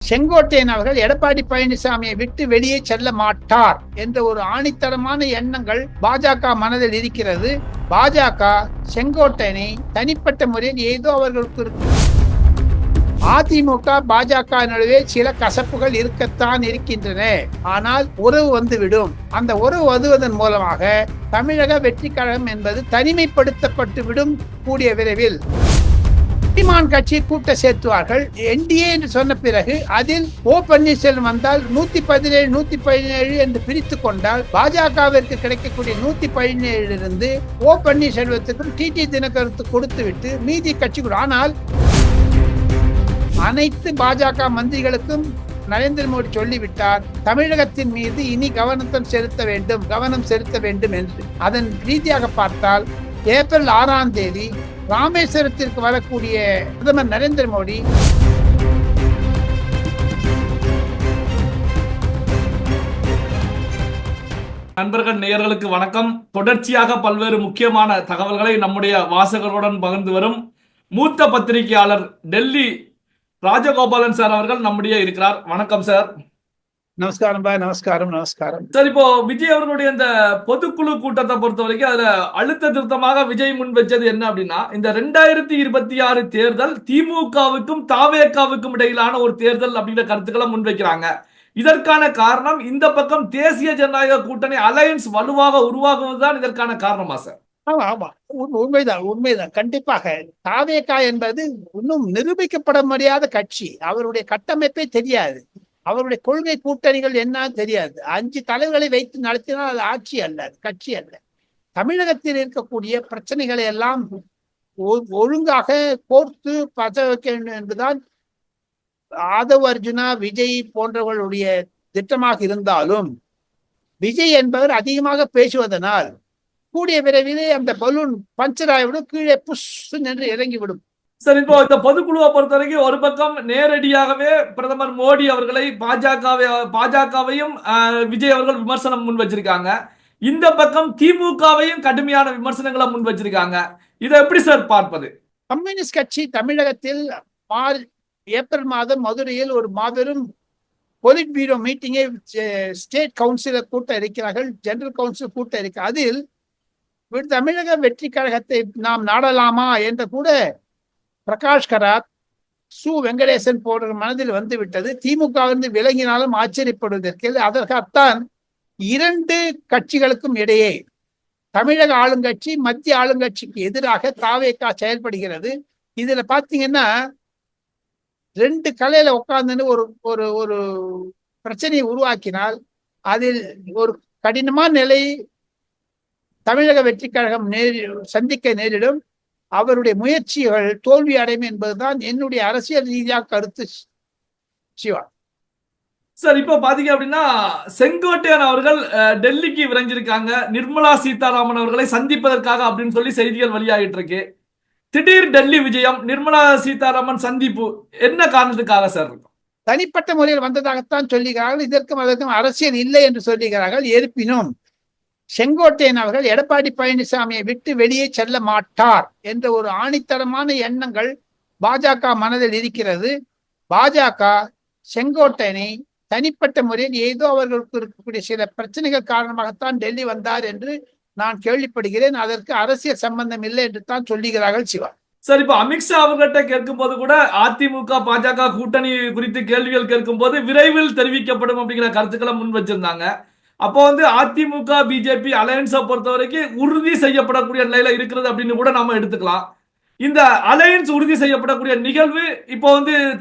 செங்கோட்டையன் அவர்கள் எடப்பாடி பழனிசாமியை விட்டு வெளியே செல்ல மாட்டார் என்ற ஒரு ஆணித்தரமான எண்ணங்கள் பாஜக மனதில் இருக்கிறது. பாஜக செங்கோட்டையனை தனிப்பட்ட முறையில் ஏதோ அவர்களுக்கு அதிமுக பாஜக நடுவே சில கசப்புகள் இருக்கத்தான் இருக்கின்றன. ஆனால் உறவு வந்துவிடும். அந்த உறவு வருவதன் மூலமாக தமிழக வெற்றி கழகம் என்பது தனிமைப்படுத்தப்பட்டு விடும் கூடிய விரைவில். சீமான் கட்சி கூட்ட சேர்த்துவார்கள். என்டிஏ என்று சொன்ன பிறகு அதில் ஓ பன்னீர்செல்வம் வந்தால் 117 117 என்று பிரித்து கொண்டால் பாஜகவிற்கு கிடைக்கக்கூடிய 117 இருந்து ஓ பன்னீர்செல்வத்துக்கும் டிடி தினகரனுக்கு கொடுத்து விட்டு மீதி கட்சி. ஆனால் அனைத்து பாஜக மந்திரிகளுக்கும் நரேந்திர மோடி சொல்லிவிட்டார், தமிழகத்தின் மீது இனி கவனம் செலுத்த வேண்டும் என்று. அதன் ரீதியாக பார்த்தால் ஏப்ரல் 6ஆம் தேதி ராமேஸ்வரத்திற்கு வரக்கூடிய பிரதமர் நரேந்திர மோடி நண்பர்கள் நேயர்களுக்கு வணக்கம். தொடர்ச்சியாக பல்வேறு முக்கியமான தகவல்களை நம்முடைய வாசகர்களுடன் பகிர்ந்து வரும் மூத்த பத்திரிகையாளர் டெல்லி ராஜகோபாலன் சார் அவர்கள் நம்முடைய இருக்கிறார். வணக்கம் சார். நமஸ்காரம் பாய். நமஸ்காரம். சார், இப்போ விஜய் அவர்களுடைய இந்த பொதுக்குழு கூட்டத்தை பொறுத்த வரைக்கும் அதுல அழுத்த திருத்தமாக விஜய் முன் வச்சது என்ன அப்படின்னா, இந்த 2026 தேர்தல் திமுகவுக்கும் தாவேகாவுக்கும் இடையிலான ஒரு தேர்தல் அப்படிங்கிற கருத்துக்களை முன்வைக்கிறாங்க. இதற்கான காரணம் இந்த பக்கம் தேசிய ஜனநாயக கூட்டணி அலையன்ஸ் வலுவாக உருவாகுவதுதான் இதற்கான காரணமா சார்? ஆமா, உண்மைதான். கண்டிப்பாக தாவேகா என்பது இன்னும் நிரூபிக்கப்பட முடியாத கட்சி. அவருடைய கட்டமைப்பே தெரியாது. அவருடைய கொள்கை கூட்டணிகள் என்ன தெரியாது. 5 தலைவர்களை வைத்து நடத்தினால் அது ஆட்சி அல்ல, அது கட்சி அல்ல. தமிழகத்தில் இருக்கக்கூடிய பிரச்சனைகளை எல்லாம் ஒழுங்காக கோர்த்து பச வைக்க வேண்டும் என்பதுதான் ஆதவ் அர்ஜுனா விஜய் போன்றவர்களுடைய திட்டமாக இருந்தாலும், விஜய் என்பவர் அதிகமாக பேசுவதனால் கூடிய விரைவிலே அந்த பலூன் பஞ்சர் ஆகிவிடும், கீழே புஷ் என்று இறங்கிவிடும். சார், இப்போ இந்த பொதுக்குழுவை பொறுத்த வரைக்கும் ஒரு பக்கம் நேரடியாகவே பிரதமர் மோடி அவர்களை பாஜகவையும் விஜய் அவர்கள் விமர்சனம் முன் வச்சிருக்காங்க. இந்த பக்கம் திமுகவையும் கடுமையான விமர்சனங்களை முன் வச்சிருக்காங்க. இதை எப்படி சார் பார்ப்பது? கம்யூனிஸ்ட் கட்சி தமிழகத்தில் ஏப்ரல் மாதம் மதுரையில் ஒரு மாபெரும் பொலிட் பியூரோ மீட்டிங்கை ஸ்டேட் கவுன்சிலர் கூட்ட இருக்கிறார்கள், ஜெனரல் கவுன்சில் கூட்ட இருக்கு. அதில் தமிழக வெற்றி கழகத்தை நாம் நாடலாமா என்று கூட பிரகாஷ் கராத், சு வெங்கடேசன் போன்ற மனதில் வந்துவிட்டது. திமுகவிலிருந்து விலகினாலும் ஆச்சரியப்படுவதற்கு. அதற்காகத்தான் 2 கட்சிகளுக்கும் இடையே தமிழக ஆளுங்கட்சி மத்திய ஆளுங்கட்சிக்கு எதிராக தாவேகா செயல்படுகிறது. இதுல பாத்தீங்கன்னா 2 கலையில உட்கார்ந்து ஒரு பிரச்சனையை உருவாக்கினால் அதில் ஒரு கடினமான நிலை தமிழக வெற்றி கழகம் சந்திக்க நேரிடும். அவருடைய முயற்சிகள் தோல்வி அடையும் என்பதுதான் என்னுடைய அரசியல் ரீதியாக கருத்து. சிவா சார், இப்போ பாத்தீங்க அப்படின்னா செங்கோட்டையன் அவர்கள் டெல்லிக்கு விரைஞ்சிருக்காங்க நிர்மலா சீதாராமன் அவர்களை சந்திப்பதற்காக அப்படின்னு சொல்லி செய்திகள் வெளியாகிட்டு இருக்கு. திடீர் டெல்லி விஜயம், நிர்மலா சீதாராமன் சந்திப்பு என்ன காரணத்துக்காக சார் இருக்கும்? தனிப்பட்ட முறையில் வந்ததாகத்தான் சொல்லுகிறார்கள். அதற்கும் அரசியல் இல்லை என்று சொல்லுகிறார்கள். இருப்பினும் செங்கோட்டையன் அவர்கள் எடப்பாடி பழனிசாமியை விட்டு வெளியே செல்ல மாட்டார் என்ற ஒரு ஆணித்தரமான எண்ணங்கள் பாஜக மனதில் இருக்கிறது. பாஜக செங்கோட்டையனை தனிப்பட்ட முறையில் ஏதோ அவர்களுக்கு இருக்கக்கூடிய சில பிரச்சனைகள் காரணமாகத்தான் டெல்லி வந்தார் என்று நான் கேள்விப்படுகிறேன். அதற்கு அரசியல் சம்பந்தம் இல்லை என்று தான் சொல்லுகிறார்கள். சிவா சார், இப்ப அமித்ஷா அவர்கிட்ட கேட்கும் போது கூட அதிமுக பாஜக கூட்டணி குறித்து கேள்விகள் கேட்கும் போது விரைவில் தெரிவிக்கப்படும் அப்படிங்கிற கருத்துக்களை முன் வச்சிருந்தாங்க. அப்போ அதிமுக பிஜேபி அலையன்ஸை பொறுத்த வரைக்கும் உறுதி செய்யப்படக்கூடிய நிலையில இருக்கிறது அப்படின்னு கூட நாம எடுத்துக்கலாம். இந்த அலையன்ஸ் உறுதி செய்யப்படக்கூடிய நிகழ்வு இப்போ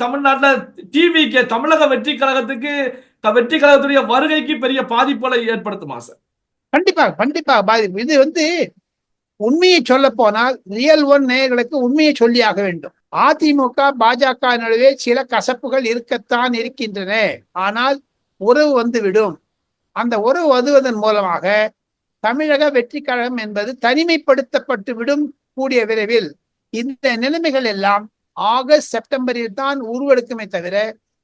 தமிழ்நாட்டில் டிவிக்கு தமிழக வெற்றி கழகத்துடைய வருகைக்கு பெரிய பாதிப்புகளை ஏற்படுத்துமா சார்? கண்டிப்பாக பாதிப்பு. இது உண்மையை சொல்ல போனால் ரியல் ஒன் நேயர்களுக்கு உண்மையை சொல்லியாக வேண்டும். அதிமுக பாஜக நடுவே சில கசப்புகள் இருக்கத்தான் இருக்கின்றன. ஆனால் உறவு வந்துவிடும். அந்த உறவு வருவதன் மூலமாக தமிழக வெற்றி கழகம் என்பது தனிமைப்படுத்தப்பட்டு விடும் கூடிய விரைவில். இந்த நிலைமைகள் எல்லாம் ஆகஸ்ட் செப்டம்பரில் தான் உருவெடுக்குமே தவிர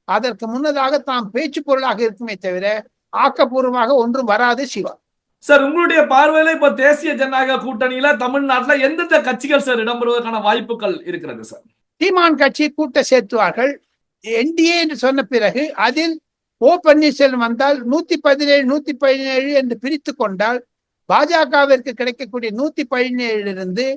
அதற்கு முன்னதாக தாம் பேச்சு பொருளாக இருக்குமே தவிர ஆக்கப்பூர்வமாக ஒன்றும் வராது. சிவா சார், உங்களுடைய பார்வையில இப்ப தேசிய ஜனநாயக கூட்டணியில தமிழ்நாட்டில் எந்தெந்த கட்சிகள் சார் இடம்பெறுவதற்கான வாய்ப்புகள் இருக்கிறது சார்? சீமான் கட்சி கூட்ட சேர்த்துவார்கள். என்டிஏ என்று சொன்ன பிறகு அதில் ஓ பன்னீர்செல்வம் வந்தால் 117 117 என்று பிரித்து கொண்டால் பாஜகவிற்கு கிடைக்கக்கூடிய 117 இருந்து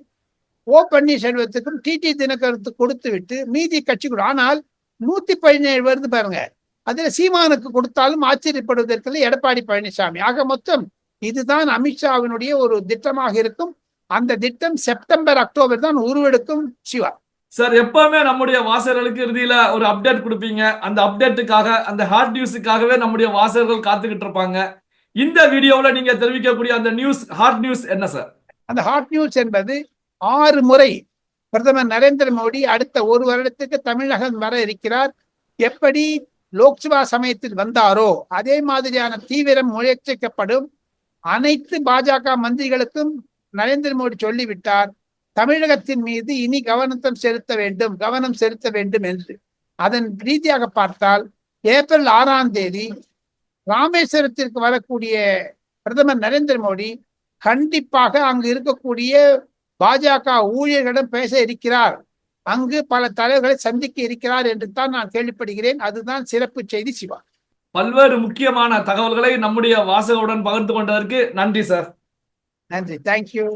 ஓ பன்னீர்செல்வத்துக்கும் டிடி தினகரனுக்கு கொடுத்து விட்டு மீதி கட்சி ஆனால் 117 வருது பாருங்க. அதுல சீமானுக்கு கொடுத்தாலும் ஆச்சரியப்படுவதற்கு எடப்பாடி பழனிசாமி. ஆக மொத்தம் இதுதான் அமித்ஷாவினுடைய ஒரு திட்டமாக இருக்கும். அந்த திட்டம் செப்டம்பர் அக்டோபர் தான் உருவெடுக்கும். சிவா சார், எப்பவுமே நம்முடைய வாசகர்களுக்கு இறுதியில ஒரு அப்டேட் கொடுப்பீங்க. அந்த அப்டேட்டுக்காக, அந்த ஹாட் நியூஸுக்காகவே நம்முடைய வாசகர்கள் காத்துக்கிட்டு இருப்பாங்க. இந்த வீடியோவில் நீங்க தெரிவிக்கக்கூடிய அந்த நியூஸ், ஹாட் நியூஸ் என்ன சார்? அந்த ஹாட் நியூஸ் என்பது 6 முறை பிரதமர் நரேந்திர மோடி அடுத்த ஒரு வருடத்துக்கு தமிழகம் வர இருக்கிறார். எப்படி லோக்சபா சமயத்தில் வந்தாரோ அதே மாதிரியான தீவிரம் முயற்சிக்கப்படும். அனைத்து பாஜக மந்திரிகளுக்கும் நரேந்திர மோடி சொல்லிவிட்டார், தமிழகத்தின் மீது இனி கவனம் செலுத்த வேண்டும் என்று. அதன் ரீதியாக பார்த்தால் ஏப்ரல் 6ஆம் தேதி ராமேஸ்வரத்திற்கு வரக்கூடிய பிரதமர் நரேந்திர மோடி கண்டிப்பாக அங்கு இருக்கக்கூடிய பாஜக ஊழியர்களிடம் பேச இருக்கிறார். அங்கு பல தலைவர்களை சந்திக்க இருக்கிறார் என்று தான் நான் கேள்விப்படுகிறேன். அதுதான் சிறப்பு செய்தி. சிவா, பல்வேறு முக்கியமான தகவல்களை நம்முடைய வாசகருடன் பகிர்ந்து கொண்டதற்கு நன்றி சார். நன்றி. தேங்க்யூ.